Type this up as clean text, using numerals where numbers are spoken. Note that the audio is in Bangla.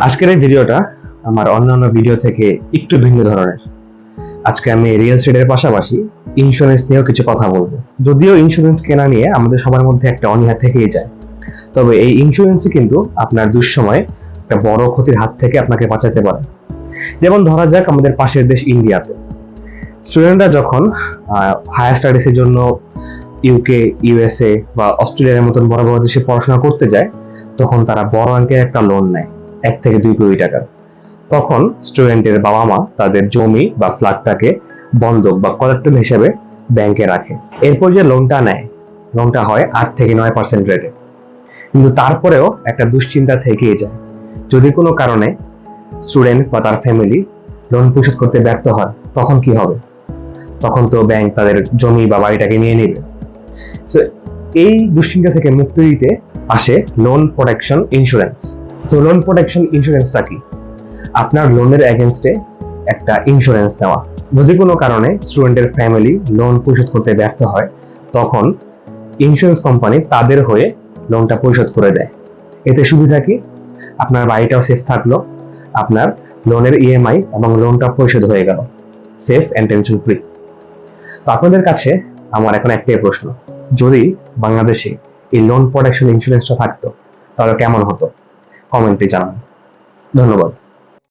আজকের এই ভিডিওটা আমার অন্যান্য ভিডিও থেকে একটু ভিন্ন ধরনের। আজকে আমি রিয়েল এস্টেটের পাশাপাশি ইন্স্যুরেন্স নিয়েও কিছু কথা বলবো। যদিও ইন্স্যুরেন্স কেনা নিয়ে আমাদের সবার মধ্যে একটা অনীহা থেকেই যায়, তবে এই ইন্স্যুরেন্সই কিন্তু আপনার দুঃসময়ে একটা বড় ক্ষতির হাত থেকে আপনাকে বাঁচাতে পারে। যেমন ধরা যাক আমাদের পাশের দেশ ইন্ডিয়াতে স্টুডেন্টরা যখন হায়ার স্টাডিজের জন্য ইউকে, ইউএসএ বা অস্ট্রেলিয়ার মতন বড় বড় দেশে পড়াশোনা করতে যায়, তখন তারা বড় অঙ্কের একটা লোন নেয়, 1 থেকে 2 কোটি টাকার। তখন স্টুডেন্টের বাবা মা তাদের জমি বা ফ্ল্যাটটাকে বন্ধক বা কোলাটেরাল হিসেবে ব্যাংকে রাখে। এরপর যে লোনটা নেয়, লোনটা হয় 8 থেকে 9% রেটে। কিন্তু তারপরেও একটা দুশ্চিন্তা থেকেই যায়, যদি কোনো কারণে স্টুডেন্ট বা তার ফ্যামিলি লোন পরিশোধ করতে ব্যর্থ হয়, তখন কি হবে? তখন তো ব্যাংক তাদের জমি বা বাড়িটাকে নিয়ে নেবে। So, এই দুশ্চিন্তা থেকে মুক্তি দিতে আসে লোন প্রোটেকশন ইন্স্যুরেন্স। তো লোন প্রোটেকশন ইন্স্যুরেন্সটা কি? আপনার লোনের এগেনস্টে একটা ইন্স্যুরেন্স নেওয়া। যদি কোনো কারণে স্টুডেন্টের ফ্যামিলি লোন পরিশোধ করতে ব্যর্থ হয়, তখন ইন্স্যুরেন্স কোম্পানি তাদের হয়ে লোনটা পরিশোধ করে দেয়। এতে সুবিধা কি? আপনার বাড়িটাও সেফ থাকলো, আপনার লোনের ইএমআই এবং লোনটা পরিশোধ হয়ে গেল, সেফ এন্ড টেনশন ফ্রি। তো আপনাদের কাছে আমার এখন একটাই প্রশ্ন, যদি বাংলাদেশে এই লোন প্রোটেকশন ইন্স্যুরেন্সটা থাকতো তাহলে কেমন হতো? কমেন্টে জানান। ধন্যবাদ।